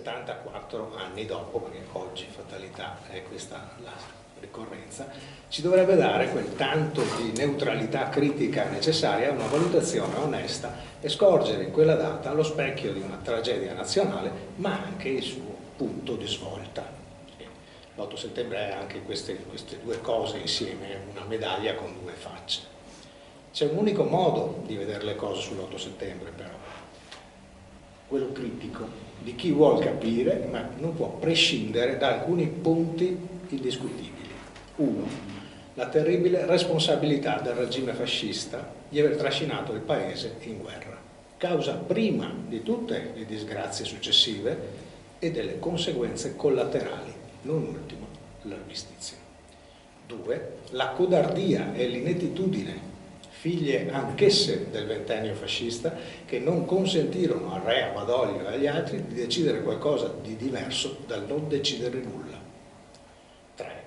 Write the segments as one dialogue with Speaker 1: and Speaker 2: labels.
Speaker 1: 74 anni dopo, perché oggi fatalità è questa la ricorrenza, ci dovrebbe dare quel tanto di neutralità critica necessaria a una valutazione onesta e scorgere in quella data lo specchio di una tragedia nazionale, ma anche il suo punto di svolta. L'8 settembre è anche queste due cose insieme, una medaglia con due facce. C'è un unico modo di vedere le cose sull'8 settembre però, quello critico, di chi vuol capire ma non può prescindere da alcuni punti indiscutibili. Uno, la terribile responsabilità del regime fascista di aver trascinato il paese in guerra, causa prima di tutte le disgrazie successive e delle conseguenze collaterali, non ultimo l'armistizio. Due, la codardia e l'inettitudine, figlie anch'esse del ventennio fascista, che non consentirono al re, a Badoglio e agli altri di decidere qualcosa di diverso dal non decidere nulla. 3.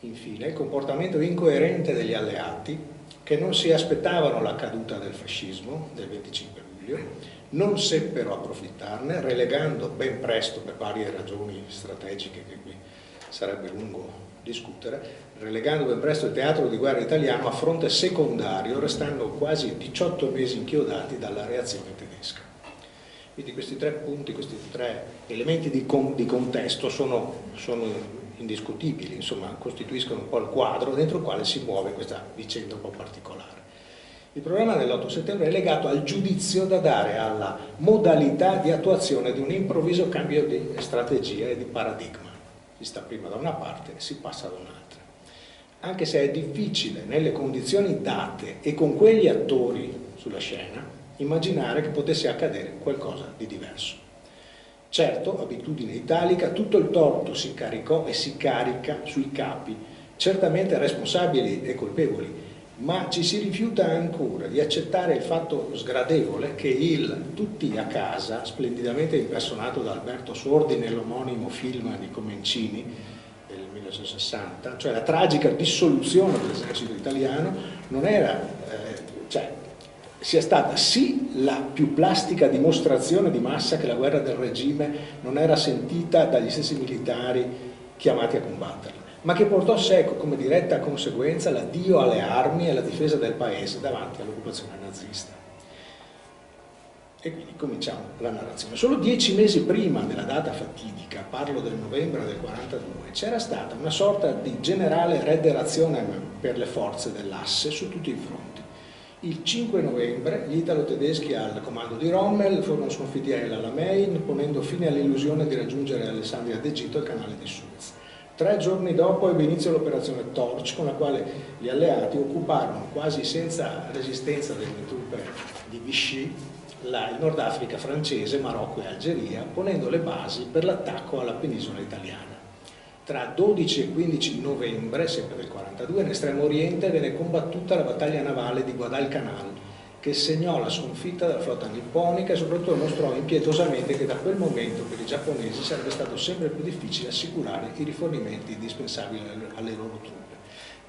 Speaker 1: Infine, il comportamento incoerente degli alleati, che non si aspettavano la caduta del fascismo del 25 luglio, non seppero approfittarne, relegando ben presto, per varie ragioni strategiche che qui sarebbe lungo discutere, relegando ben presto il teatro di guerra italiano a fronte secondario, restando quasi 18 mesi inchiodati dalla reazione tedesca. Quindi questi tre punti, questi tre elementi di contesto sono indiscutibili, insomma costituiscono un po' il quadro dentro il quale si muove questa vicenda un po' particolare. Il problema dell'8 settembre è legato al giudizio da dare alla modalità di attuazione di un improvviso cambio di strategia e di paradigma. Si sta prima da una parte e si passa da un'altra. Anche se è difficile nelle condizioni date e con quegli attori sulla scena immaginare che potesse accadere qualcosa di diverso. Certo, abitudine italica, tutto il torto si caricò e si carica sui capi, certamente responsabili e colpevoli, ma ci si rifiuta ancora di accettare il fatto sgradevole che il Tutti a casa, splendidamente impersonato da Alberto Sordi nell'omonimo film di Comencini del 1960, cioè la tragica dissoluzione dell'esercito italiano, non era, sia stata sì la più plastica dimostrazione di massa che la guerra del regime non era sentita dagli stessi militari chiamati a combatterla, ma che portò a sé come diretta conseguenza l'addio alle armi e alla difesa del paese davanti all'occupazione nazista. E quindi cominciamo la narrazione. Solo 10 mesi prima della data fatidica, parlo del novembre del 42, c'era stata una sorta di generale rederazione per le forze dell'asse su tutti i fronti. Il 5 novembre gli italo-tedeschi al comando di Rommel furono sconfitti a El Alamein, ponendo fine all'illusione di raggiungere Alessandria d'Egitto e il canale di Suez. 3 giorni dopo ebbe inizio l'operazione Torch, con la quale gli alleati occuparono quasi senza resistenza delle truppe di Vichy il Nord Africa francese, Marocco e Algeria, ponendo le basi per l'attacco alla penisola italiana. Tra 12 e 15 novembre, sempre del 42, in Estremo Oriente venne combattuta la battaglia navale di Guadalcanal, che segnò la sconfitta della flotta nipponica e soprattutto mostrò impietosamente che da quel momento per i giapponesi sarebbe stato sempre più difficile assicurare i rifornimenti indispensabili alle loro truppe.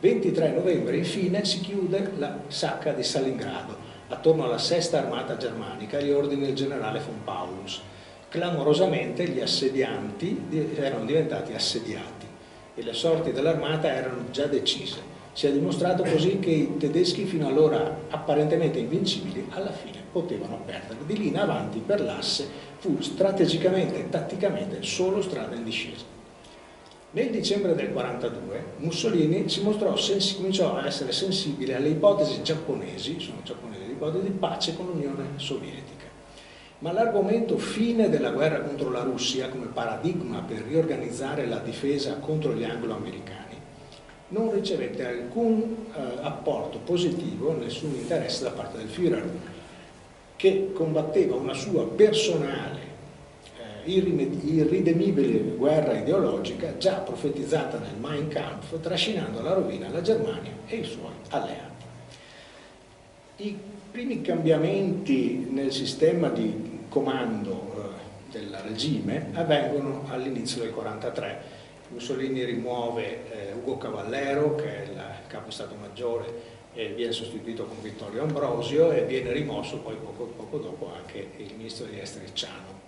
Speaker 1: 23 novembre infine si chiude la sacca di Stalingrado, attorno alla sesta armata germanica agli ordini del generale von Paulus. Clamorosamente gli assedianti erano diventati assediati e le sorti dell'armata erano già decise. Si è dimostrato così che i tedeschi, fino allora apparentemente invincibili, alla fine potevano perdere. Di lì in avanti per l'asse fu strategicamente e tatticamente solo strada in discesa. Nel dicembre del 42 Mussolini cominciò a essere sensibile alle ipotesi giapponesi, sono giapponesi le ipotesi di pace con l'Unione Sovietica. Ma l'argomento fine della guerra contro la Russia come paradigma per riorganizzare la difesa contro gli anglo-americani non ricevette alcun apporto positivo, nessun interesse da parte del Führer, che combatteva una sua personale, irridemibile guerra ideologica già profetizzata nel Mein Kampf, trascinando alla rovina la Germania e i suoi alleati. I primi cambiamenti nel sistema di comando del regime avvengono all'inizio del 1943. Mussolini rimuove Ugo Cavallero, che è il capo di Stato Maggiore, e viene sostituito con Vittorio Ambrosio, e viene rimosso poi poco dopo anche il ministro degli esteri Ciano.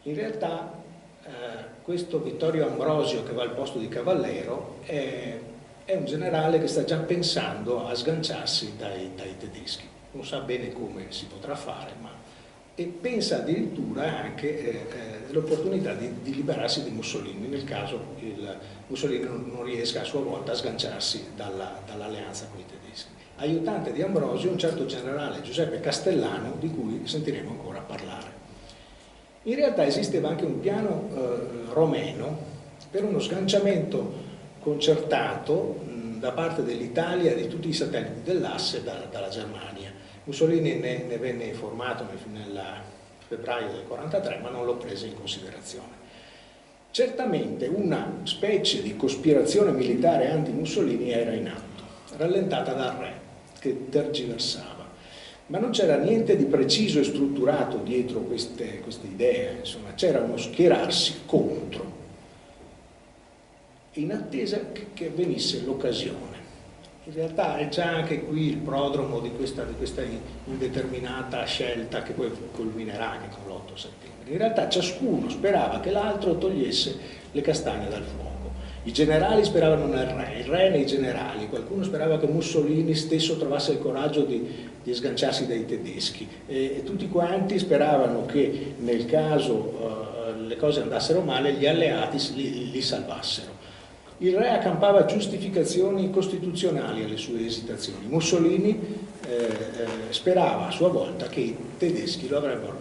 Speaker 1: In realtà questo Vittorio Ambrosio, che va al posto di Cavallero, è un generale che sta già pensando a sganciarsi dai tedeschi. Non sa bene come si potrà fare, e pensa addirittura anche all'opportunità di liberarsi di Mussolini nel caso Mussolini non riesca a sua volta a sganciarsi dall'alleanza con i tedeschi. Aiutante di Ambrosio un certo generale Giuseppe Castellano, di cui sentiremo ancora parlare. In realtà esisteva anche un piano romeno per uno sganciamento concertato da parte dell'Italia e di tutti i satelliti dell'asse dalla Germania. Mussolini ne venne informato nel febbraio del 1943, ma non lo prese in considerazione. Certamente una specie di cospirazione militare anti-Mussolini era in atto, rallentata dal re, che tergiversava. Ma non c'era niente di preciso e strutturato dietro queste idee, insomma, c'era uno schierarsi contro, in attesa che avvenisse l'occasione. In realtà è già anche qui il prodromo di questa indeterminata scelta che poi culminerà anche con l'8 settembre. In realtà ciascuno sperava che l'altro togliesse le castagne dal fuoco. I generali speravano nel re, il re nei generali, qualcuno sperava che Mussolini stesso trovasse il coraggio di sganciarsi dai tedeschi e tutti quanti speravano che nel caso le cose andassero male gli alleati li salvassero. Il re accampava giustificazioni costituzionali alle sue esitazioni. Mussolini sperava a sua volta che i tedeschi lo avrebbero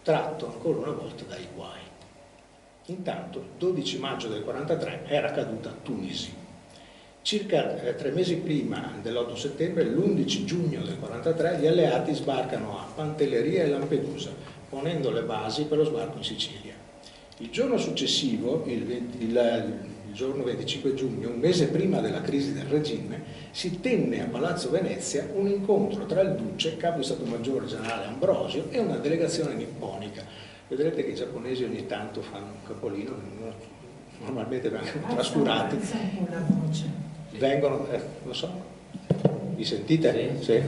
Speaker 1: tratto ancora una volta dai guai. Intanto, il 12 maggio del 1943 era caduta Tunisi. Circa 3 mesi prima dell'8 settembre, l'11 giugno del 1943, gli alleati sbarcano a Pantelleria e Lampedusa, ponendo le basi per lo sbarco in Sicilia. Il giorno successivo, il giorno 25 giugno, un mese prima della crisi del regime, si tenne a Palazzo Venezia un incontro tra il duce, capo di Stato Maggiore generale Ambrosio, e una delegazione nipponica. Vedrete che i giapponesi ogni tanto fanno un capolino, normalmente vengono trascurati. Vengono, lo so, vi sentite? Sì.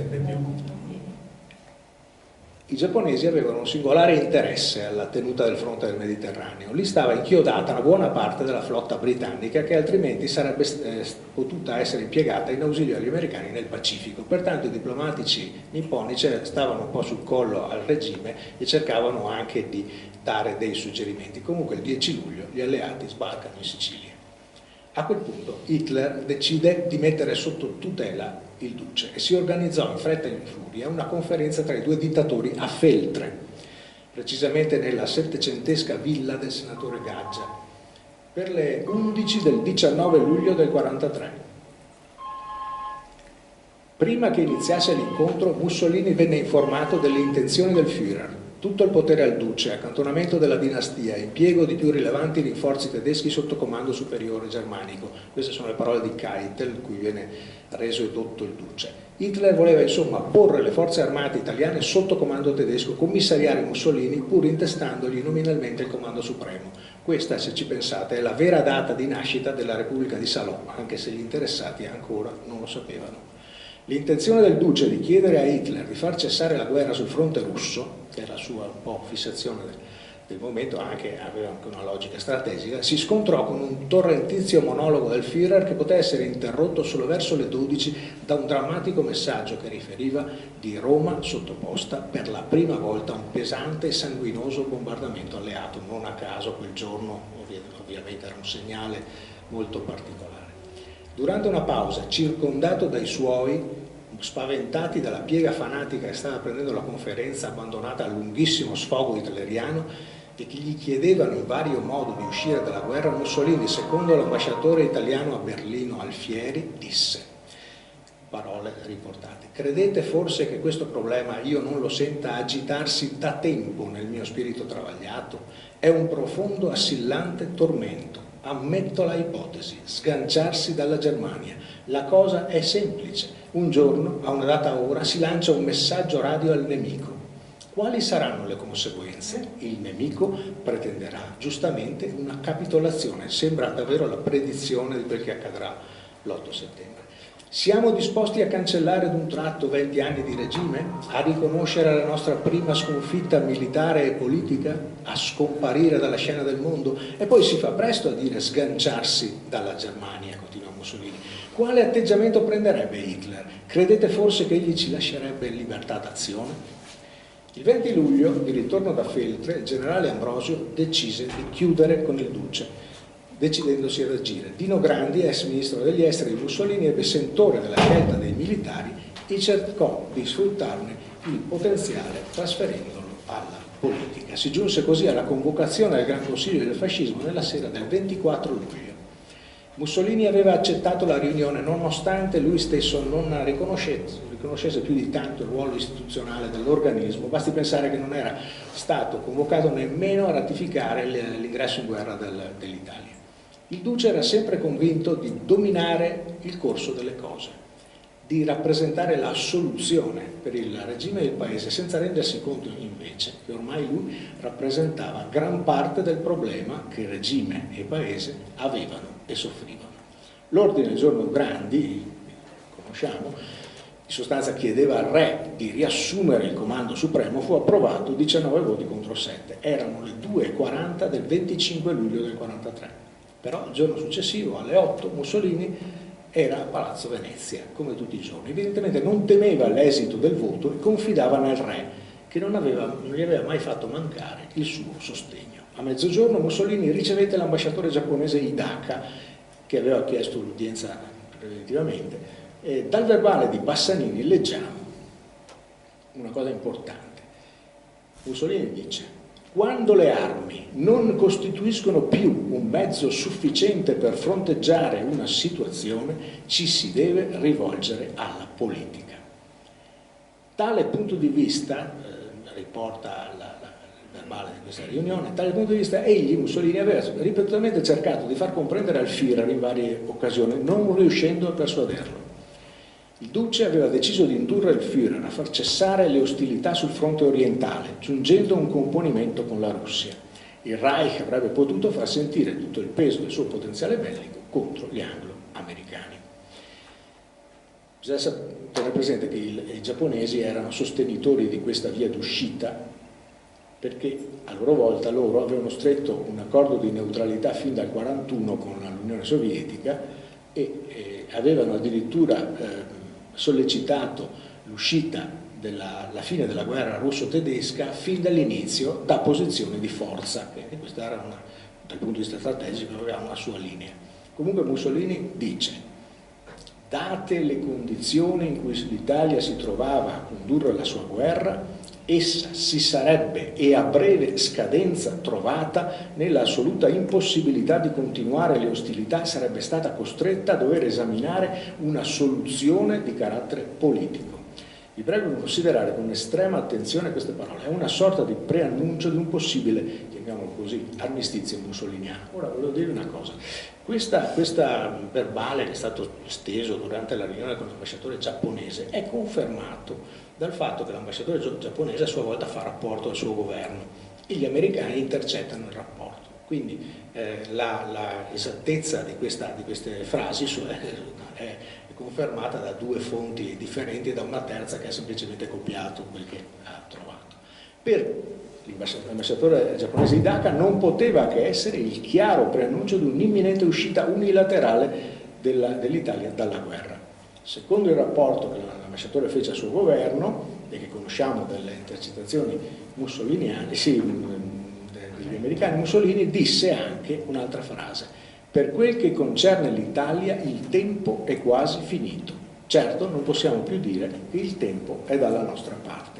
Speaker 1: I giapponesi avevano un singolare interesse alla tenuta del fronte del Mediterraneo. Lì stava inchiodata una buona parte della flotta britannica che altrimenti sarebbe potuta essere impiegata in ausilio agli americani nel Pacifico. Pertanto i diplomatici nipponici stavano un po' sul collo al regime e cercavano anche di dare dei suggerimenti. Comunque il 10 luglio gli alleati sbarcano in Sicilia. A quel punto Hitler decide di mettere sotto tutela il duce e si organizzò in fretta e in furia una conferenza tra i due dittatori a Feltre, precisamente nella settecentesca villa del senatore Gaggia, per le 11 del 19 luglio del 1943. Prima che iniziasse l'incontro, Mussolini venne informato delle intenzioni del Führer. Tutto il potere al duce, accantonamento della dinastia, impiego di più rilevanti rinforzi tedeschi sotto comando superiore germanico. Queste sono le parole di Keitel, cui viene reso edotto il duce. Hitler voleva insomma porre le forze armate italiane sotto comando tedesco, commissariare Mussolini pur intestandogli nominalmente il comando supremo. Questa, se ci pensate, è la vera data di nascita della Repubblica di Salò, anche se gli interessati ancora non lo sapevano. L'intenzione del duce di chiedere a Hitler di far cessare la guerra sul fronte russo, che è la sua un po' fissazione del momento, aveva anche una logica strategica, si scontrò con un torrentizio monologo del Führer che poté essere interrotto solo verso le 12 da un drammatico messaggio che riferiva di Roma sottoposta per la prima volta a un pesante e sanguinoso bombardamento alleato. Non a caso quel giorno ovviamente era un segnale molto particolare. Durante una pausa, circondato dai suoi, spaventati dalla piega fanatica che stava prendendo la conferenza, abbandonata al lunghissimo sfogo hitleriano, e che gli chiedevano in vario modo di uscire dalla guerra, Mussolini, secondo l'ambasciatore italiano a Berlino Alfieri, disse, parole riportate: credete forse che questo problema io non lo senta agitarsi da tempo nel mio spirito travagliato? È un profondo assillante tormento. Ammetto la ipotesi, sganciarsi dalla Germania. La cosa è semplice. Un giorno, a una data ora, si lancia un messaggio radio al nemico. Quali saranno le conseguenze? Il nemico pretenderà giustamente una capitolazione. Sembra davvero la predizione di quel che accadrà l'8 settembre. Siamo disposti a cancellare d'un tratto 20 anni di regime? A riconoscere la nostra prima sconfitta militare e politica? A scomparire dalla scena del mondo? E poi si fa presto a dire sganciarsi dalla Germania, continua Mussolini. Quale atteggiamento prenderebbe Hitler? Credete forse che egli ci lascerebbe libertà d'azione? Il 20 luglio, di ritorno da Feltre, il generale Ambrosio decise di chiudere con il Duce, decidendosi ad agire. Dino Grandi, ex ministro degli esteri di Mussolini, ebbe sentore della scelta dei militari e cercò di sfruttarne il potenziale trasferendolo alla politica. Si giunse così alla convocazione del Gran Consiglio del Fascismo nella sera del 24 luglio. Mussolini aveva accettato la riunione nonostante lui stesso non riconoscesse più di tanto il ruolo istituzionale dell'organismo. Basti pensare che non era stato convocato nemmeno a ratificare l'ingresso in guerra dell'Italia. Il Duce era sempre convinto di dominare il corso delle cose, di rappresentare la soluzione per il regime del paese, senza rendersi conto invece che ormai lui rappresentava gran parte del problema che regime e paese avevano e soffrivano. L'ordine del giorno Grandi, conosciamo, in sostanza chiedeva al re di riassumere il comando supremo, fu approvato 19 voti contro 7. Erano le 2:40 del 25 luglio del 43. Però il giorno successivo, alle 8, Mussolini era a Palazzo Venezia, come tutti i giorni. Evidentemente non temeva l'esito del voto e confidava nel re, che non gli aveva mai fatto mancare il suo sostegno. A mezzogiorno Mussolini ricevette l'ambasciatore giapponese Hidaka, che aveva chiesto l'udienza preventivamente, e dal verbale di Bassanini leggiamo una cosa importante. Mussolini dice: quando le armi non costituiscono più un mezzo sufficiente per fronteggiare una situazione, ci si deve rivolgere alla politica. Tale punto di vista, riporta il verbale di questa riunione, tale punto di vista egli, Mussolini, aveva ripetutamente cercato di far comprendere al Führer in varie occasioni, non riuscendo a persuaderlo. Il Duce aveva deciso di indurre il Führer a far cessare le ostilità sul fronte orientale, giungendo a un componimento con la Russia. Il Reich avrebbe potuto far sentire tutto il peso del suo potenziale bellico contro gli anglo-americani. Bisogna tenere presente che i giapponesi erano sostenitori di questa via d'uscita perché a loro volta loro avevano stretto un accordo di neutralità fin dal 1941 con l'Unione Sovietica e avevano addirittura sollecitato l'uscita la fine della guerra russo-tedesca fin dall'inizio da posizioni di forza, e questa era dal punto di vista strategico aveva una sua linea. Comunque Mussolini dice: date le condizioni in cui l'Italia si trovava a condurre la sua guerra, essa si sarebbe e a breve scadenza trovata nella assoluta impossibilità di continuare le ostilità e sarebbe stata costretta a dover esaminare una soluzione di carattere politico. Vi prego di considerare con estrema attenzione queste parole, è una sorta di preannuncio di un possibile, chiamiamolo così, armistizio mussoliniano. Ora volevo dirvi una cosa, questa verbale che è stato steso durante la riunione con l'ambasciatore giapponese è confermato dal fatto che l'ambasciatore giapponese a sua volta fa rapporto al suo governo e gli americani intercettano il rapporto. Quindi l'esattezza di queste frasi è confermata da due fonti differenti e da una terza che ha semplicemente copiato quel che ha trovato. Per l'ambasciatore giapponese Hidaka non poteva che essere il chiaro preannuncio di un'imminente uscita unilaterale dell'Italia dalla guerra. Secondo il rapporto che l'ambasciatore fece al suo governo, e che conosciamo dalle intercettazioni mussoliniane, degli americani, Mussolini disse anche un'altra frase: per quel che concerne l'Italia il tempo è quasi finito. Certo, non possiamo più dire che il tempo è dalla nostra parte.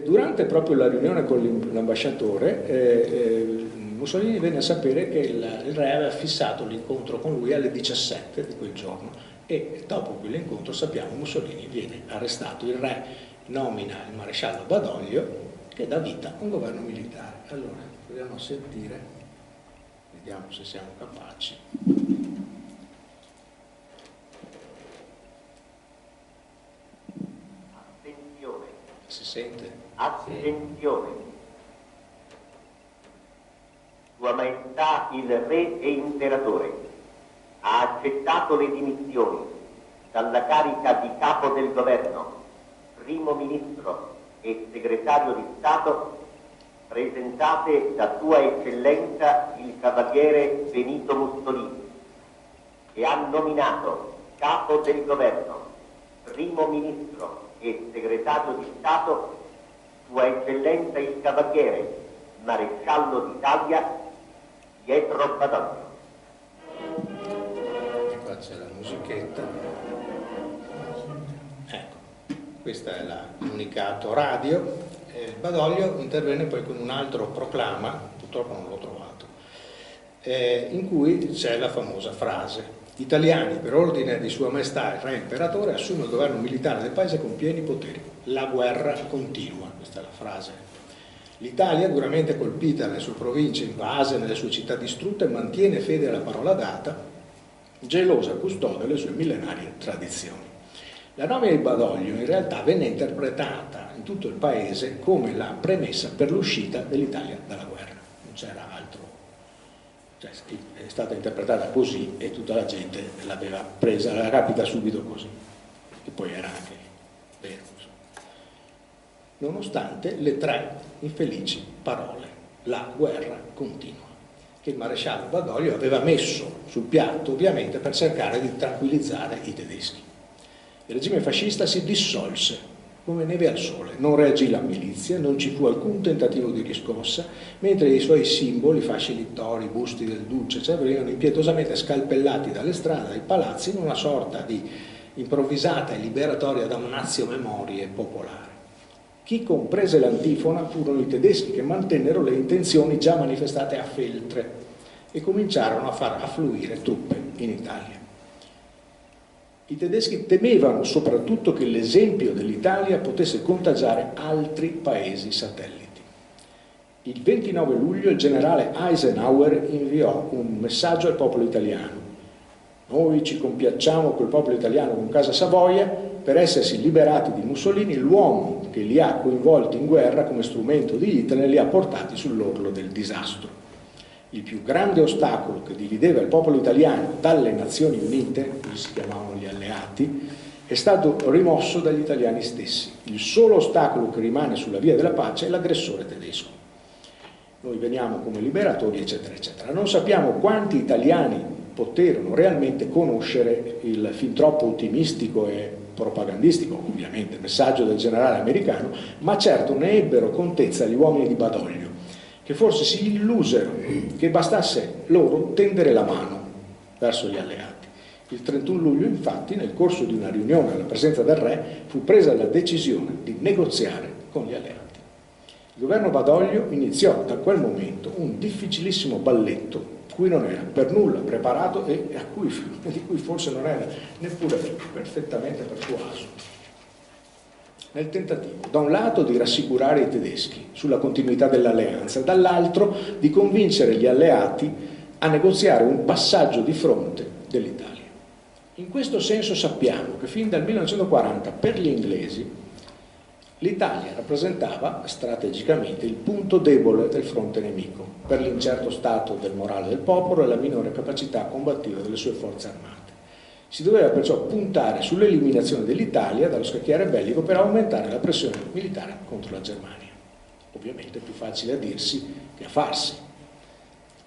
Speaker 1: Durante proprio la riunione con l'ambasciatore, Mussolini venne a sapere che il re aveva fissato l'incontro con lui alle 17 di quel giorno e dopo quell'incontro, sappiamo, Mussolini viene arrestato. Il re nomina il maresciallo Badoglio che dà vita a un governo militare. Allora, proviamo a sentire, vediamo se siamo capaci.
Speaker 2: Attenzione.
Speaker 1: Si sente?
Speaker 2: Attenzione. Sua Maestà il Re e Imperatore, ha accettato le dimissioni dalla carica di capo del governo, primo ministro e segretario di Stato presentate da Sua Eccellenza il Cavaliere Benito Mussolini, che ha nominato capo del governo, primo ministro e segretario di Stato Sua Eccellenza il Cavaliere Maresciallo d'Italia Pietro Badoglio.
Speaker 1: E qua c'è la musichetta. Ecco, questo è il comunicato radio. Badoglio intervenne poi con un altro proclama, purtroppo non l'ho trovato, in cui c'è la famosa frase: gli italiani, per ordine di Sua Maestà il Re Imperatore, assumono il governo militare del paese con pieni poteri. La guerra continua, questa è la frase. L'Italia, duramente colpita nelle sue province invase, nelle sue città distrutte, mantiene fede alla parola data, gelosa custode delle sue millenarie tradizioni. La nomina di Badoglio in realtà venne interpretata in tutto il paese come la premessa per l'uscita dell'Italia dalla guerra. Non c'era altro. Cioè, è stata interpretata così e tutta la gente l'aveva presa, la capita subito così. E poi era anche vero. Insomma. Nonostante le tre infelici parole, la guerra continua, che il maresciallo Badoglio aveva messo sul piatto ovviamente per cercare di tranquillizzare i tedeschi. Il regime fascista si dissolse come neve al sole, non reagì la milizia, non ci fu alcun tentativo di riscossa, mentre i suoi simboli, fasci littori, busti del duce, eccetera, venivano impietosamente scalpellati dalle strade, dai palazzi, in una sorta di improvvisata e liberatoria damnatio memorie popolare. Chi comprese l'antifona furono i tedeschi, che mantennero le intenzioni già manifestate a Feltre e cominciarono a far affluire truppe in Italia. I tedeschi temevano soprattutto che l'esempio dell'Italia potesse contagiare altri paesi satelliti. Il 29 luglio il generale Eisenhower inviò un messaggio al popolo italiano: noi ci compiacciamo col popolo italiano con Casa Savoia per essersi liberati di Mussolini, l'uomo che li ha coinvolti in guerra come strumento di Hitler li ha portati sull'orlo del disastro. Il più grande ostacolo che divideva il popolo italiano dalle Nazioni Unite, così si chiamavano gli alleati, è stato rimosso dagli italiani stessi. Il solo ostacolo che rimane sulla via della pace è l'aggressore tedesco. Noi veniamo come liberatori, eccetera, eccetera. Non sappiamo quanti italiani poterono realmente conoscere il fin troppo ottimistico e propagandistico, ovviamente, messaggio del generale americano, ma certo ne ebbero contezza gli uomini di Badoglio, che forse si illusero che bastasse loro tendere la mano verso gli alleati. Il 31 luglio, infatti, nel corso di una riunione alla presenza del re, fu presa la decisione di negoziare con gli alleati. Il governo Badoglio iniziò da quel momento un difficilissimo balletto cui non era per nulla preparato e di cui forse non era neppure perfettamente persuaso. Nel tentativo, da un lato, di rassicurare i tedeschi sulla continuità dell'alleanza, dall'altro di convincere gli alleati a negoziare un passaggio di fronte dell'Italia. In questo senso sappiamo che fin dal 1940 per gli inglesi l'Italia rappresentava strategicamente il punto debole del fronte nemico, per l'incerto stato del morale del popolo e la minore capacità combattiva delle sue forze armate. Si doveva perciò puntare sull'eliminazione dell'Italia dallo scacchiere bellico per aumentare la pressione militare contro la Germania. Ovviamente è più facile a dirsi che a farsi.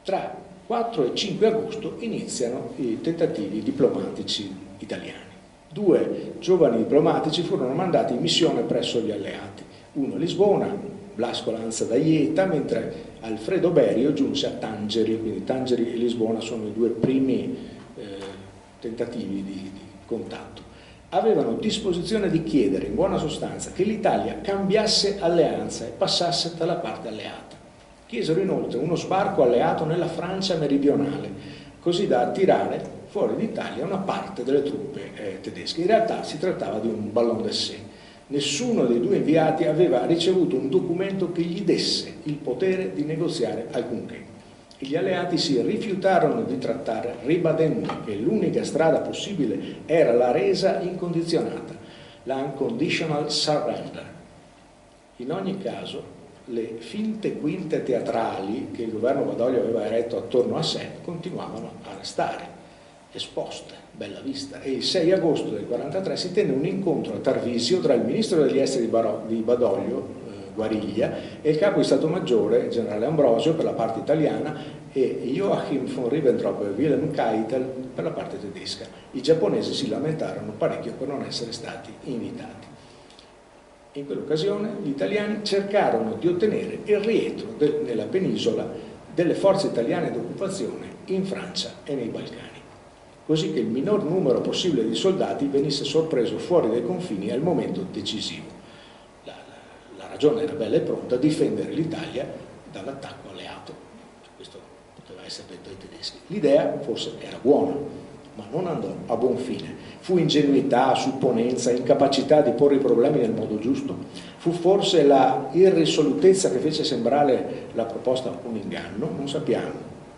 Speaker 1: Tra 4 e 5 agosto iniziano i tentativi diplomatici italiani. 2 giovani diplomatici furono mandati in missione presso gli alleati, uno a Lisbona, Blasco Lanza da Ieta, mentre Alfredo Berio giunse a Tangeri, quindi Tangeri e Lisbona sono i 2 primi tentativi di contatto. Avevano disposizione di chiedere, in buona sostanza, che l'Italia cambiasse alleanza e passasse dalla parte alleata. Chiesero inoltre uno sbarco alleato nella Francia meridionale, così da attirare fuori d'Italia una parte delle truppe tedesche. In realtà si trattava di un ballon d'essai. Nessuno dei 2 inviati aveva ricevuto un documento che gli desse il potere di negoziare alcunché. Gli alleati si rifiutarono di trattare, ribadendo che l'unica strada possibile era la resa incondizionata, la unconditional surrender. In ogni caso, le finte quinte teatrali che il governo Badoglio aveva eretto attorno a sé continuavano a restare. esposte, bella vista, e il 6 agosto del 1943 si tenne un incontro a Tarvisio tra il ministro degli esteri di Badoglio, Guariglia, e il capo di Stato Maggiore, il generale Ambrosio, per la parte italiana, e Joachim von Ribbentrop e Wilhelm Keitel per la parte tedesca. I giapponesi si lamentarono parecchio per non essere stati invitati. In quell'occasione gli italiani cercarono di ottenere il rientro nella penisola delle forze italiane d'occupazione in Francia e nei Balcani, così che il minor numero possibile di soldati venisse sorpreso fuori dai confini al momento decisivo. La ragione era bella e pronta: difendere l'Italia dall'attacco alleato. Questo poteva essere detto ai tedeschi. L'idea forse era buona, ma non andò a buon fine. Fu ingenuità, supponenza, incapacità di porre i problemi nel modo giusto? Fu forse la irrisolutezza che fece sembrare la proposta un inganno? Non sappiamo,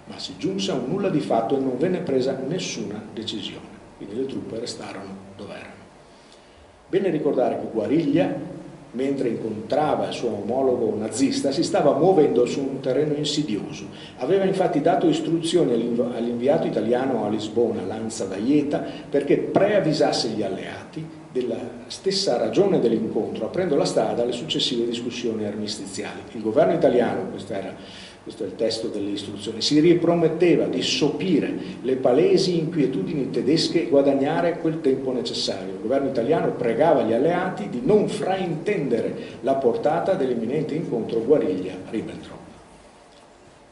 Speaker 1: ma si giunse a un nulla di fatto e non venne presa nessuna decisione. Quindi le truppe restarono dove erano. Bene ricordare che Guariglia, mentre incontrava il suo omologo nazista, si stava muovendo su un terreno insidioso. Aveva infatti dato istruzioni all'inviato italiano a Lisbona, Lanza D'Aieta, perché preavvisasse gli alleati della stessa ragione dell'incontro, aprendo la strada alle successive discussioni armistiziali. Il governo italiano, questo è il testo delle istruzioni, si riprometteva di sopire le palesi inquietudini tedesche e guadagnare quel tempo necessario. Il governo italiano pregava gli alleati di non fraintendere la portata dell'imminente incontro Guariglia-Ribbentrop.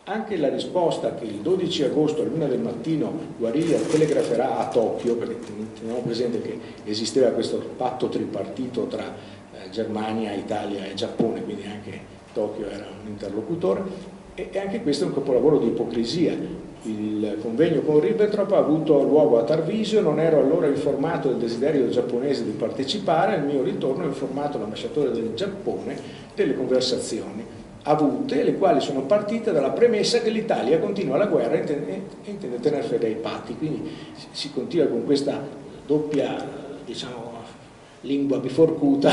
Speaker 1: Anche la risposta che il 12 agosto all'1 del mattino Guariglia telegraferà a Tokyo, perché teniamo presente che esisteva questo patto tripartito tra Germania, Italia e Giappone, quindi anche Tokyo era un interlocutore, e anche questo è un capolavoro di ipocrisia. Il convegno con Ribbentrop ha avuto luogo a Tarvisio, non ero allora informato del desiderio giapponese di partecipare, al mio ritorno ho informato l'ambasciatore del Giappone delle conversazioni avute, le quali sono partite dalla premessa che l'Italia continua la guerra e intende tenere fede ai patti. Quindi si continua con questa doppia, diciamo, lingua biforcuta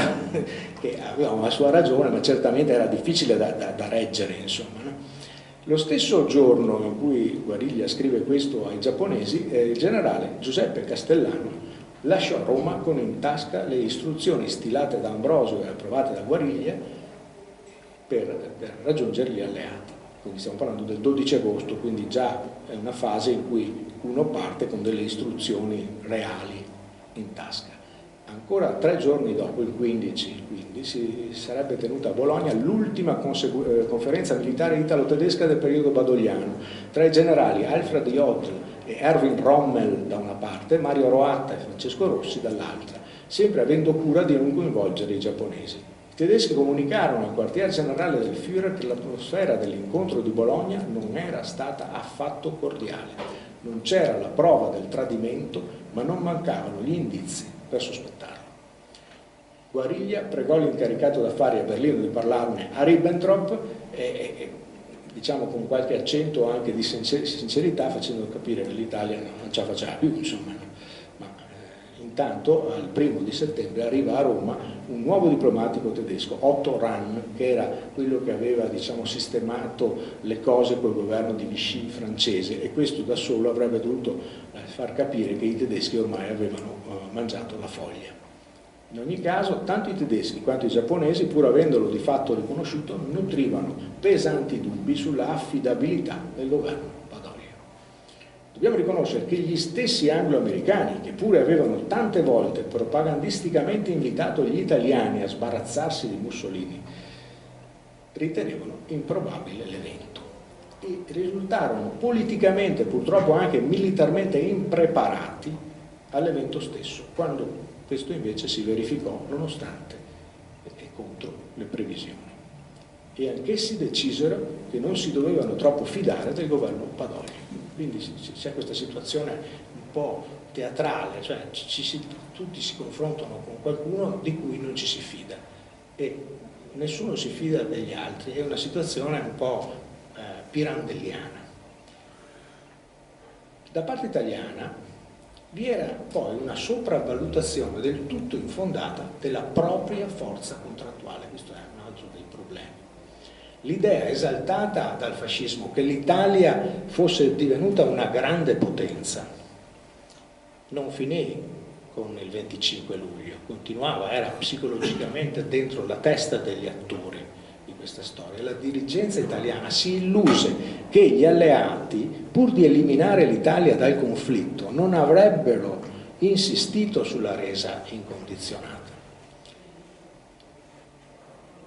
Speaker 1: che aveva una sua ragione, ma certamente era difficile da reggere, insomma, no? Lo stesso giorno in cui Guariglia scrive questo ai giapponesi, il generale Giuseppe Castellano lasciò Roma con in tasca le istruzioni stilate da Ambrosio e approvate da Guariglia per raggiungere gli alleati. Quindi stiamo parlando del 12 agosto, quindi già è una fase in cui uno parte con delle istruzioni reali in tasca. Ancora 3 giorni dopo, il 15, quindi, si sarebbe tenuta a Bologna l'ultima conferenza militare italo-tedesca del periodo badogliano, tra i generali Alfred Jodl e Erwin Rommel da una parte, Mario Roatta e Francesco Rossi dall'altra, sempre avendo cura di non coinvolgere i giapponesi. I tedeschi comunicarono al quartier generale del Führer che l'atmosfera dell'incontro di Bologna non era stata affatto cordiale. Non c'era la prova del tradimento, ma non mancavano gli indizi per sospettarlo. Guariglia pregò l'incaricato d'affari a Berlino di parlarne a Ribbentrop e diciamo con qualche accento anche di sincerità, facendo capire che l'Italia non ce la faceva più, insomma. Ma intanto al 1° di settembre arriva a Roma un nuovo diplomatico tedesco, Otto Rahn, che era quello che aveva, diciamo, sistemato le cose col governo di Vichy francese, e questo da solo avrebbe dovuto far capire che i tedeschi ormai avevano mangiato la foglia. In ogni caso, tanto i tedeschi quanto i giapponesi, pur avendolo di fatto riconosciuto, nutrivano pesanti dubbi sulla affidabilità del governo Badoglio. Dobbiamo riconoscere che gli stessi anglo-americani, che pure avevano tante volte propagandisticamente invitato gli italiani a sbarazzarsi di Mussolini, ritenevano improbabile l'evento e risultarono politicamente, purtroppo anche militarmente, impreparati all'evento stesso, quando questo invece si verificò nonostante e contro le previsioni. E anch'essi decisero che non si dovevano troppo fidare del governo Badoglio. Quindi c'è questa situazione un po' teatrale, cioè tutti si confrontano con qualcuno di cui non ci si fida e nessuno si fida degli altri. È una situazione un po' pirandelliana. Da parte italiana vi era poi una sopravvalutazione del tutto infondata della propria forza contrattuale. Questo è un altro dei problemi. L'idea esaltata dal fascismo che l'Italia fosse divenuta una grande potenza non finì con il 25 luglio, continuava, era psicologicamente dentro la testa degli attori di questa storia. La dirigenza italiana si illuse che gli alleati, pur di eliminare l'Italia dal conflitto, non avrebbero insistito sulla resa incondizionata.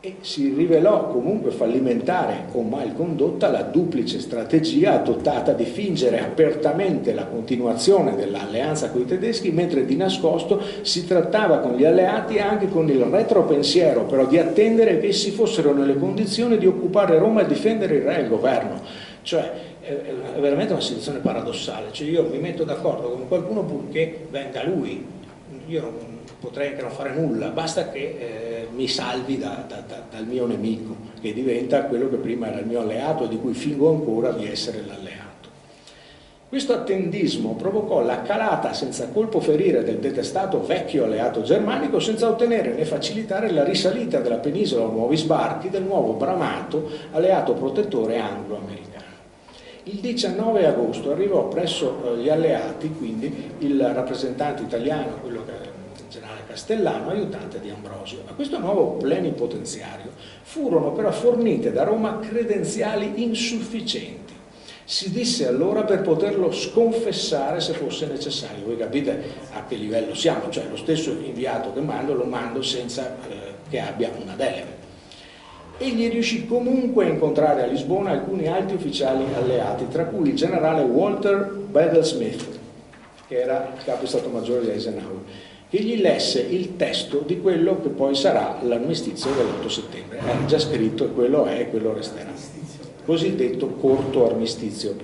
Speaker 1: E si rivelò comunque fallimentare o mal condotta la duplice strategia adottata di fingere apertamente la continuazione dell'alleanza con i tedeschi, mentre di nascosto si trattava con gli alleati anche con il retropensiero, però di attendere che essi fossero nelle condizioni di occupare Roma e difendere il re e il governo. Cioè è veramente una situazione paradossale, cioè io mi metto d'accordo con qualcuno purché venga lui, io non potrei anche non fare nulla, basta che mi salvi dal mio nemico, che diventa quello che prima era il mio alleato e di cui fingo ancora di essere l'alleato. Questo attendismo provocò la calata senza colpo ferire del detestato vecchio alleato germanico, senza ottenere né facilitare la risalita della penisola a nuovi sbarchi del nuovo bramato alleato protettore anglo-americano. Il 19 agosto arrivò presso gli alleati quindi il rappresentante italiano, quello che il generale Castellano, aiutante di Ambrosio. A questo nuovo plenipotenziario furono però fornite da Roma credenziali insufficienti. Si disse allora per poterlo sconfessare se fosse necessario. Voi capite a che livello siamo, cioè lo stesso inviato che mando lo mando senza che abbia una delega. Egli riuscì comunque a incontrare a Lisbona alcuni alti ufficiali alleati, tra cui il generale Walter Bedell Smith, che era il capo di Stato Maggiore di Eisenhower, che gli lesse il testo di quello che poi sarà l'armistizio dell'8 settembre. Era già scritto e quello è e quello resterà. Cosiddetto corto armistizio,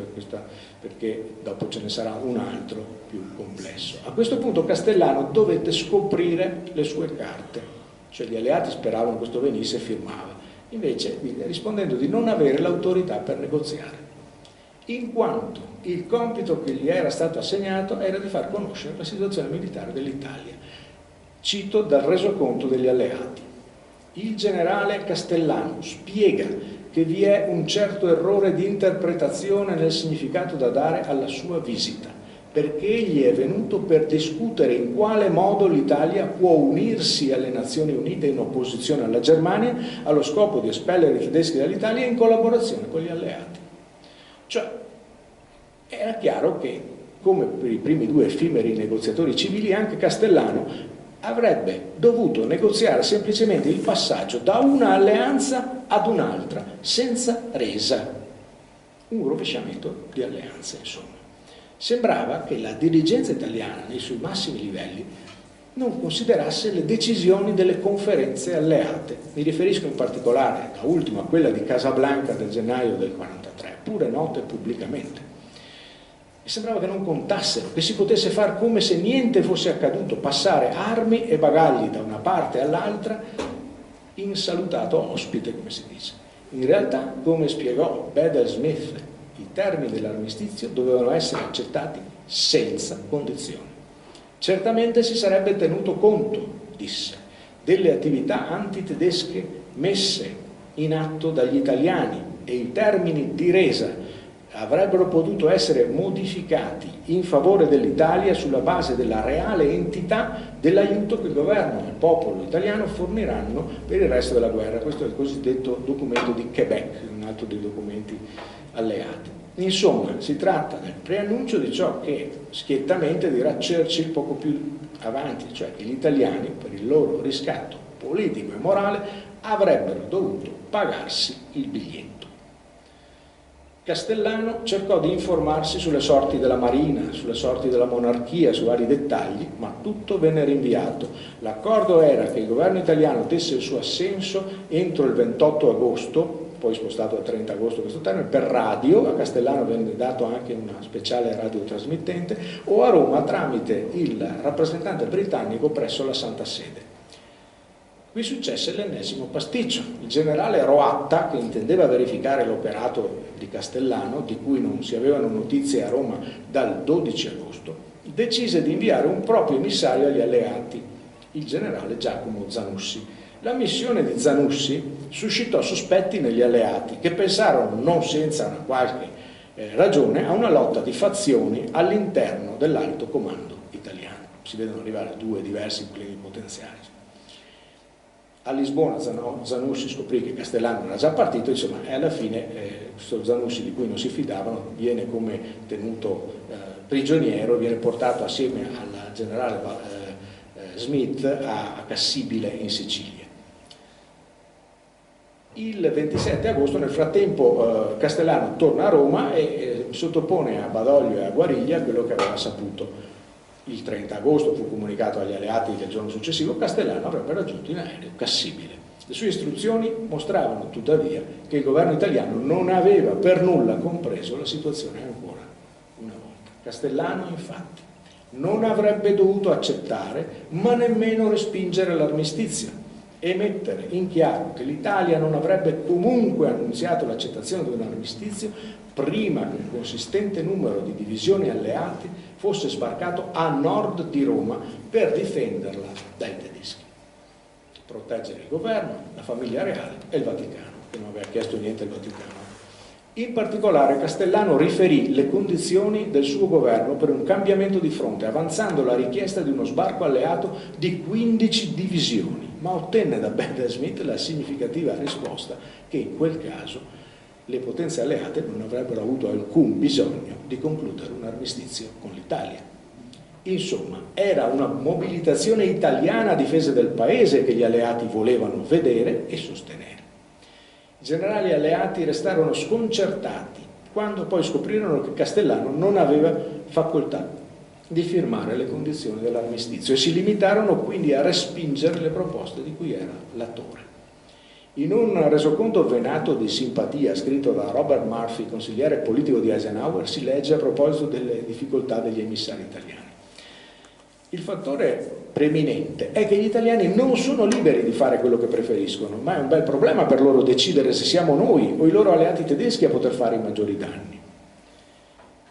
Speaker 1: perché dopo ce ne sarà un altro più complesso. A questo punto Castellano dovette scoprire le sue carte, cioè gli alleati speravano che questo venisse e firmava. Invece rispondendo di non avere l'autorità per negoziare, in quanto il compito che gli era stato assegnato era di far conoscere la situazione militare dell'Italia. Cito dal resoconto degli alleati. Il generale Castellano spiega che vi è un certo errore di interpretazione nel significato da dare alla sua visita, perché egli è venuto per discutere in quale modo l'Italia può unirsi alle Nazioni Unite in opposizione alla Germania allo scopo di espellere i tedeschi dall'Italia in collaborazione con gli alleati. Cioè, era chiaro che, come per i primi due effimeri negoziatori civili, anche Castellano avrebbe dovuto negoziare semplicemente il passaggio da una alleanza ad un'altra, senza resa. Un rovesciamento di alleanze, insomma. Sembrava che la dirigenza italiana nei suoi massimi livelli non considerasse le decisioni delle conferenze alleate. Mi riferisco in particolare, da ultimo, a quella di Casablanca del gennaio del 1943, pure note pubblicamente. E sembrava che non contassero, che si potesse far come se niente fosse accaduto, passare armi e bagagli da una parte all'altra, insalutato ospite, come si dice. In realtà, come spiegò Bedell Smith, i termini dell'armistizio dovevano essere accettati senza condizioni. Certamente si sarebbe tenuto conto, disse, delle attività antitedesche messe in atto dagli italiani e i termini di resa avrebbero potuto essere modificati in favore dell'Italia sulla base della reale entità dell'aiuto che il governo e il popolo italiano forniranno per il resto della guerra. Questo è il cosiddetto documento di Quebec, un altro dei documenti alleati. Insomma, si tratta del preannuncio di ciò che schiettamente dirà Churchill poco più avanti, cioè che gli italiani, per il loro riscatto politico e morale, avrebbero dovuto pagarsi il biglietto. Castellano cercò di informarsi sulle sorti della Marina, sulle sorti della monarchia, su vari dettagli, ma tutto venne rinviato. L'accordo era che il governo italiano desse il suo assenso entro il 28 agosto, poi spostato al 30 agosto questo termine, per radio, a Castellano venne dato anche una speciale radiotrasmittente, o a Roma tramite il rappresentante britannico presso la Santa Sede. Qui successe l'ennesimo pasticcio. Il generale Roatta, che intendeva verificare l'operato di Castellano, di cui non si avevano notizie a Roma dal 12 agosto, decise di inviare un proprio emissario agli alleati, il generale Giacomo Zanussi. La missione di Zanussi suscitò sospetti negli alleati, che pensarono, non senza una qualche ragione, a una lotta di fazioni all'interno dell'alto comando italiano. italiano. Si vedono arrivare due diversi plenipotenziari. A Lisbona Zanussi scoprì che Castellano era già partito, insomma, e alla fine questo Zanussi, di cui non si fidavano, viene come tenuto prigioniero, viene portato assieme al generale Smith a Cassibile in Sicilia. Il 27 agosto, nel frattempo, Castellano torna a Roma e sottopone a Badoglio e a Guariglia quello che aveva saputo. Il 30 agosto fu comunicato agli alleati che il giorno successivo Castellano avrebbe raggiunto in aereo Cassibile. Le sue istruzioni mostravano tuttavia che il governo italiano non aveva per nulla compreso la situazione ancora una volta. Castellano, infatti, non avrebbe dovuto accettare, ma nemmeno respingere l'armistizio e mettere in chiaro che l'Italia non avrebbe comunque annunziato l'accettazione di un armistizio prima che un consistente numero di divisioni alleate fosse sbarcato a nord di Roma per difenderla dai tedeschi. Proteggere il governo, la famiglia reale e il Vaticano, che non aveva chiesto niente al Vaticano. In particolare Castellano riferì le condizioni del suo governo per un cambiamento di fronte, avanzando la richiesta di uno sbarco alleato di 15 divisioni, ma ottenne da Bender Smith la significativa risposta che in quel caso le potenze alleate non avrebbero avuto alcun bisogno di concludere un armistizio con l'Italia. Insomma, era una mobilitazione italiana a difesa del paese che gli alleati volevano vedere e sostenere. I generali alleati restarono sconcertati quando poi scoprirono che Castellano non aveva facoltà di firmare le condizioni dell'armistizio e si limitarono quindi a respingere le proposte di cui era latore. In un resoconto venato di simpatia scritto da Robert Murphy, consigliere politico di Eisenhower, si legge a proposito delle difficoltà degli emissari italiani. Il fattore preeminente è che gli italiani non sono liberi di fare quello che preferiscono, ma è un bel problema per loro decidere se siamo noi o i loro alleati tedeschi a poter fare i maggiori danni.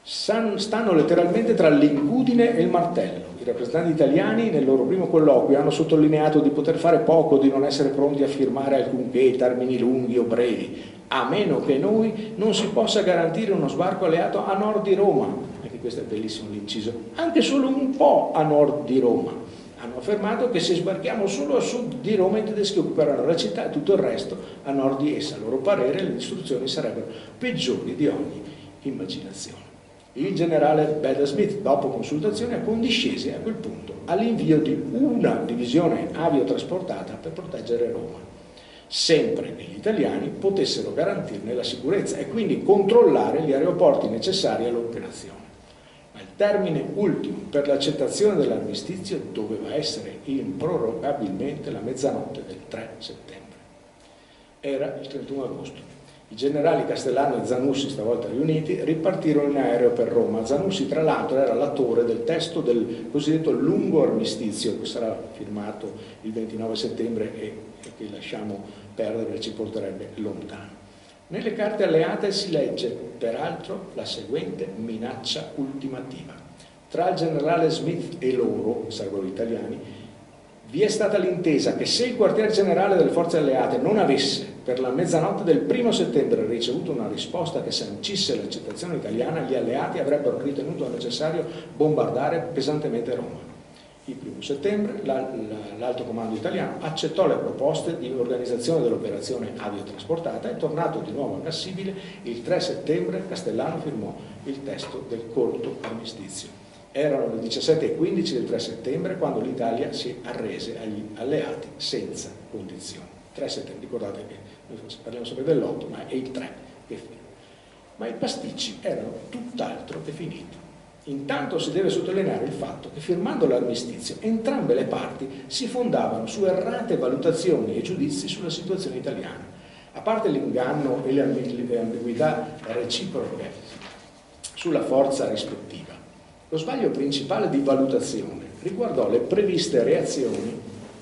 Speaker 1: Stanno letteralmente tra l'incudine e il martello. I rappresentanti italiani nel loro primo colloquio hanno sottolineato di poter fare poco, di non essere pronti a firmare alcunché, termini lunghi o brevi, a meno che noi non si possa garantire uno sbarco alleato a nord di Roma. Anche questo è bellissimo l'inciso, anche solo un po' a nord di Roma. Hanno affermato che se sbarchiamo solo a sud di Roma i tedeschi occuperanno la città e tutto il resto a nord di essa. A loro parere le istruzioni sarebbero peggiori di ogni immaginazione. Il generale Bender Smith, dopo consultazione, accondiscese a quel punto all'invio di una divisione aviotrasportata per proteggere Roma, sempre che gli italiani potessero garantirne la sicurezza e quindi controllare gli aeroporti necessari all'operazione. Ma il termine ultimo per l'accettazione dell'armistizio doveva essere improrogabilmente la mezzanotte del 3 settembre. Era il 31 agosto. I generali Castellano e Zanussi, stavolta riuniti, ripartirono in aereo per Roma. Zanussi, tra l'altro, era l'autore del testo del cosiddetto lungo armistizio, che sarà firmato il 29 settembre e che lasciamo perdere perché ci porterebbe lontano. Nelle carte alleate si legge, peraltro, la seguente minaccia ultimativa. Tra il generale Smith e loro, sarebbero gli italiani, vi è stata l'intesa che se il quartier generale delle forze alleate non avesse per la mezzanotte del 1 settembre ricevuto una risposta che sancisse l'accettazione italiana, gli alleati avrebbero ritenuto necessario bombardare pesantemente Roma. Il 1 settembre l'alto comando italiano accettò le proposte di organizzazione dell'operazione aviotrasportata e, tornato di nuovo a Cassibile, il 3 settembre Castellano firmò il testo del corto armistizio. Erano le 17:15 del 3 settembre quando l'Italia si arrese agli alleati senza condizioni. 3 settembre, ricordate che noi parliamo sempre dell'8, ma è il 3 che firma. Ma i pasticci erano tutt'altro che finiti. Intanto si deve sottolineare il fatto che firmando l'armistizio entrambe le parti si fondavano su errate valutazioni e giudizi sulla situazione italiana. A parte l'inganno e le ambiguità reciproche sulla forza rispettiva, lo sbaglio principale di valutazione riguardò le previste reazioni